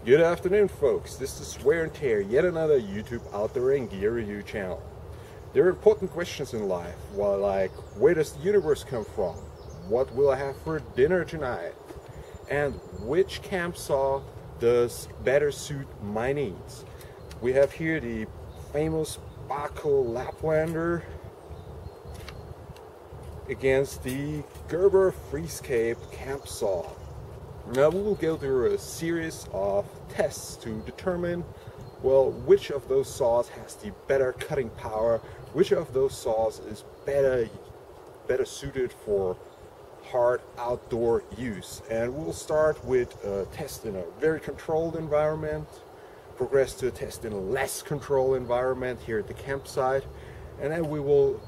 Good afternoon, folks. This is Wear and Tear, yet another YouTube outdoor and gear review channel. There are important questions in life, like where does the universe come from? What will I have for dinner tonight? And which camp saw does better suit my needs? We have here the famous Bahco Laplander against the Gerber Freescape camp saw. Now we will go through a series of tests to determine, well, which of those saws has the better cutting power, which of those saws is better suited for hard outdoor use. And we'll start with a test in a very controlled environment, progress to a test in a less controlled environment here at the campsite, and then we will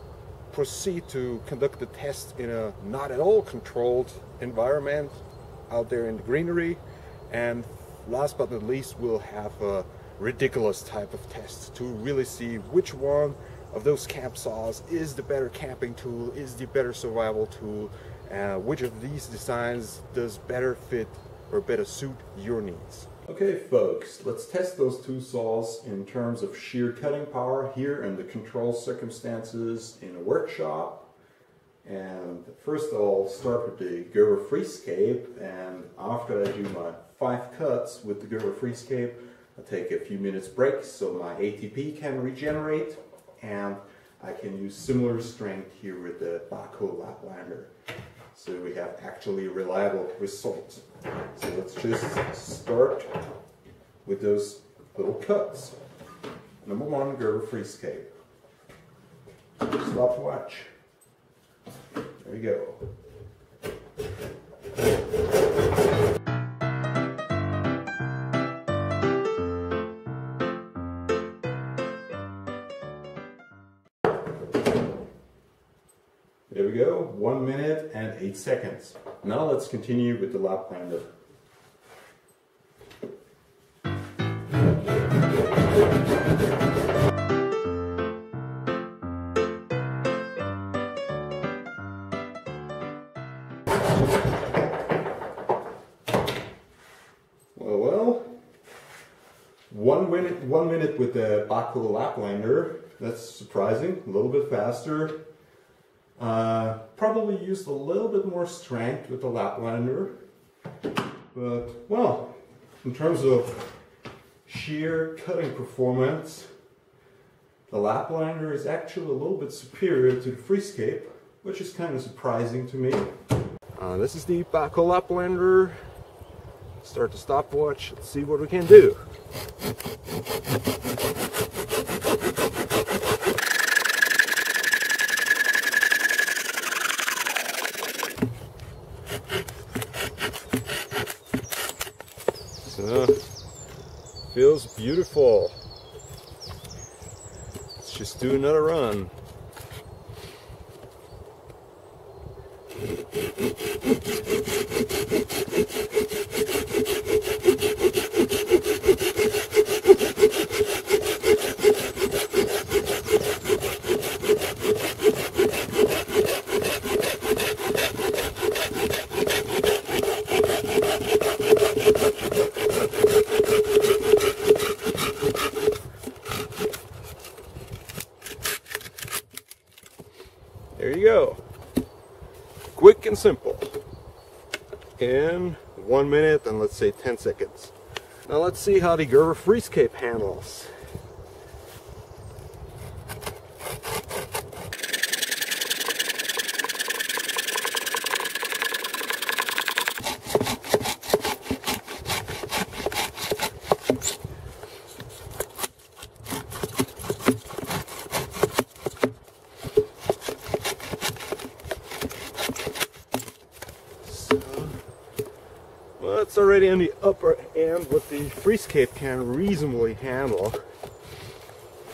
proceed to conduct the test in a not at all controlled environment out there in the greenery, and last but not least we'll have a ridiculous type of test to really see which one of those camp saws is the better camping tool, is the better survival tool, which of these designs does better fit or better suit your needs. Okay folks, let's test those two saws in terms of sheer cutting power here in the controlled circumstances in a workshop. And first I'll start with the Gerber Freescape, and after I do my 5 cuts with the Gerber Freescape, I'll take a few minutes break so my ATP can regenerate, and I can use similar strength here with the Bahco Laplander. So we have actually reliable results. So let's just start with those little cuts. Number 1, Gerber Freescape. Stopwatch. There we go. There we go, 1 minute and 8 seconds. Now let's continue with the Laplander. Well, 1 minute with the Bahco Laplander. That's surprising, a little bit faster. Probably used a little bit more strength with the Laplander, but well, in terms of sheer cutting performance, the Laplander is actually a little bit superior to the Freescape, which is kind of surprising to me. This is the Bahco Laplander. Start the stopwatch, let's see what we can do. So, feels beautiful. Let's just do another run. There you go. Quick and simple. In 1 minute and let's say 10 seconds. Now let's see how the Gerber Freescape handles. Well, it's already on the upper end what the Freescape can reasonably handle.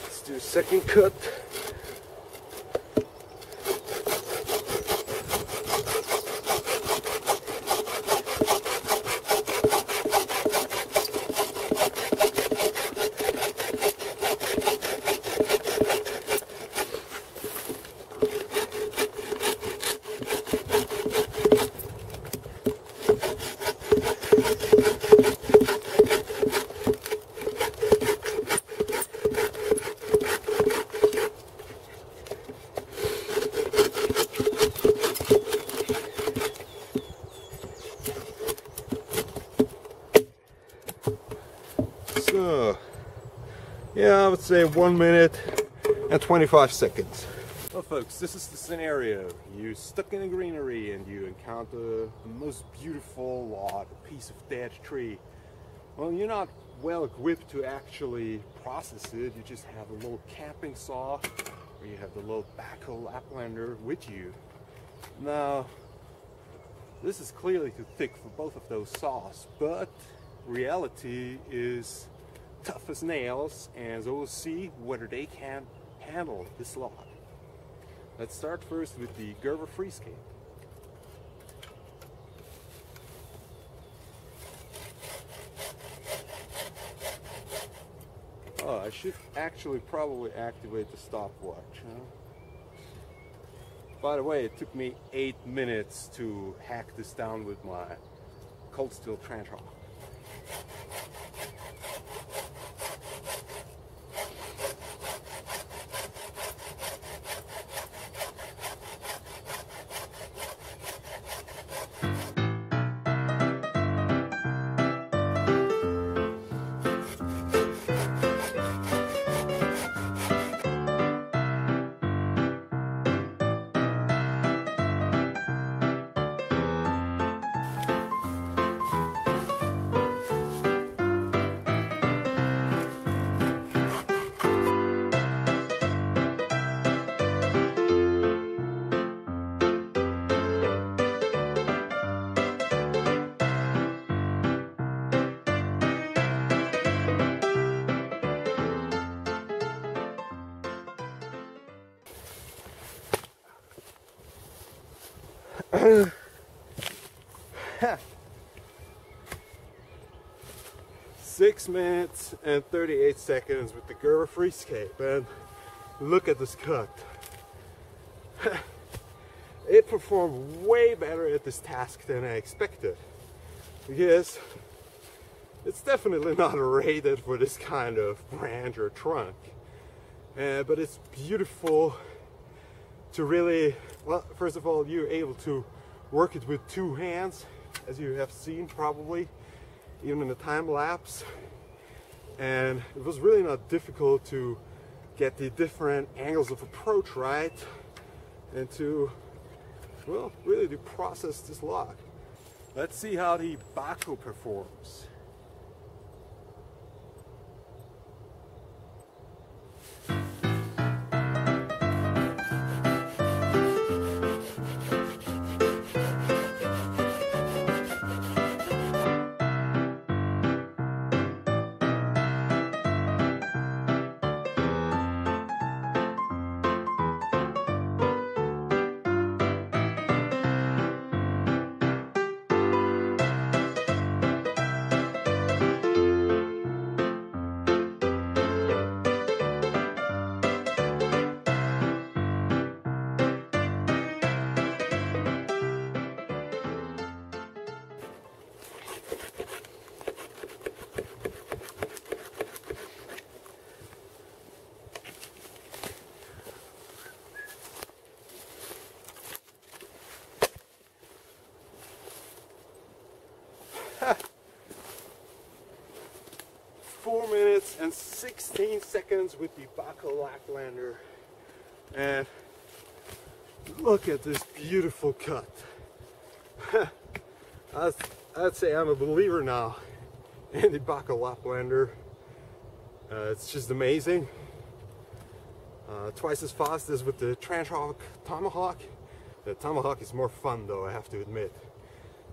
Let's do a second cut. Yeah, I would say 1 minute and 25 seconds. Well folks, this is the scenario. You're stuck in the greenery and you encounter the most beautiful log, a piece of dead tree. Well, you're not well equipped to actually process it. You just have a little camping saw, or you have the little backhoe Laplander with you. Now, this is clearly too thick for both of those saws, but reality is tough as nails, and so we'll see whether they can handle this log. Let's start first with the Gerber Freescape. Oh, I should actually probably activate the stopwatch. Huh? By the way, it took me 8 minutes to hack this down with my cold steel trench hawk. Six minutes and 38 seconds with the Gerber Freescape, and look at this cut. It performed way better at this task than I expected, because it's definitely not rated for this kind of branch or trunk, but it's beautiful to really, well, first of all, you're able to work it with two hands, as you have seen probably, even in the time lapse. And it was really not difficult to get the different angles of approach right, and to, well, really to process this log. Let's see how the backhoe performs. Ha. 4 minutes and 16 seconds with the backhoe Laplander, and look at this beautiful cut. I'd say I'm a believer now in the backhoe Laplander. It's just amazing. Twice as fast as with the trench hawk Tomahawk. The Tomahawk is more fun though, I have to admit.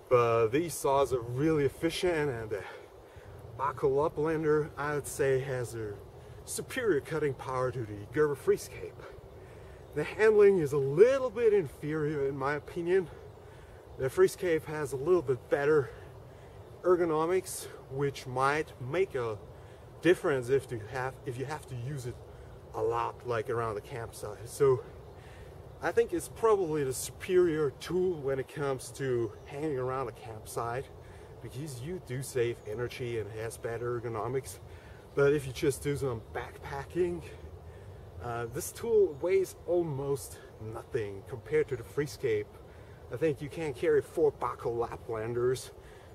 But these saws are really efficient, and the backhoe Laplander, I would say, has a superior cutting power to the Gerber Freescape. The handling is a little bit inferior in my opinion. The Freescape has a little bit better ergonomics, which might make a difference if you have to use it a lot, like around the campsite. So I think it's probably the superior tool when it comes to hanging around a campsite, because you do save energy and it has better ergonomics. But if you just do some backpacking, this tool weighs almost nothing compared to the Freescape. I think you can carry 4 backhoe Laplanders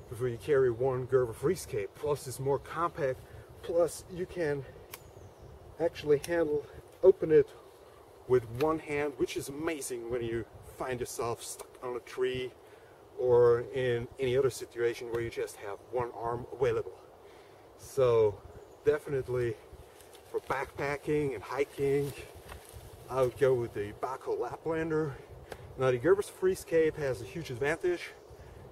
before you carry 1 Gerber Freescape. Plus it's more compact, Plus, you can actually open it with one hand, which is amazing when you find yourself stuck on a tree or in any other situation where you just have one arm available. So definitely for backpacking and hiking, I would go with the Bahco Laplander. Now the Gerber's Freescape has a huge advantage.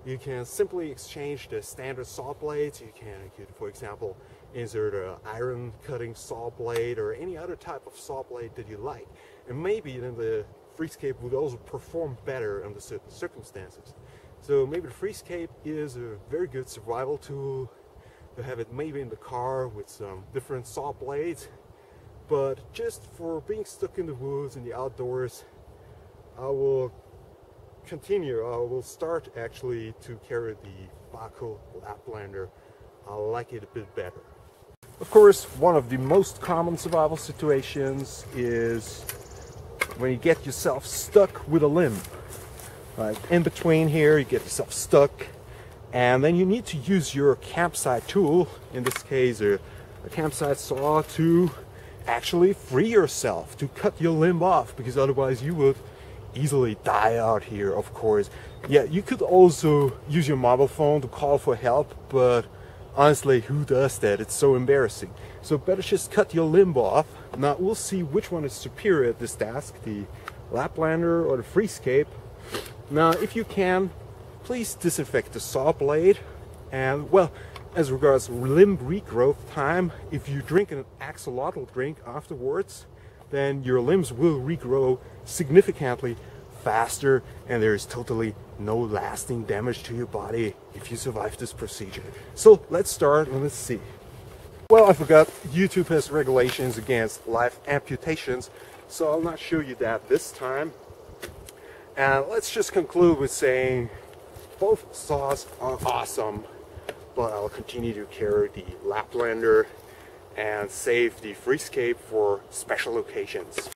You can simply exchange the standard saw blades. You could, for example, insert an iron cutting saw blade or any other type of saw blade that you like. And maybe then the Freescape would also perform better under certain circumstances. So maybe the Freescape is a very good survival tool to have it maybe in the car with some different saw blades. But just for being stuck in the woods, in the outdoors, I will start actually to carry the Bahco Laplander. I like it a bit better. Of course, one of the most common survival situations is when you get yourself stuck with a limb. Like in between here, you get yourself stuck, and then you need to use your campsite tool, in this case a campsite saw, to actually free yourself, to cut your limb off, because otherwise you would easily die out here, of course. Yeah, you could also use your mobile phone to call for help, but honestly, who does that? It's so embarrassing. So better just cut your limb off. Now we'll see which one is superior at this task, the Laplander or the Freescape. Now if you can, please disinfect the saw blade. And well, as regards limb regrowth time, if you drink an axolotl drink afterwards, then your limbs will regrow significantly faster, and there is totally no lasting damage to your body if you survive this procedure. So let's start and let's see. Well, I forgot, YouTube has regulations against live amputations, so I'll not show you that this time. And let's just conclude with saying both saws are awesome, but I'll continue to carry the Laplander and save the Freescape for special occasions.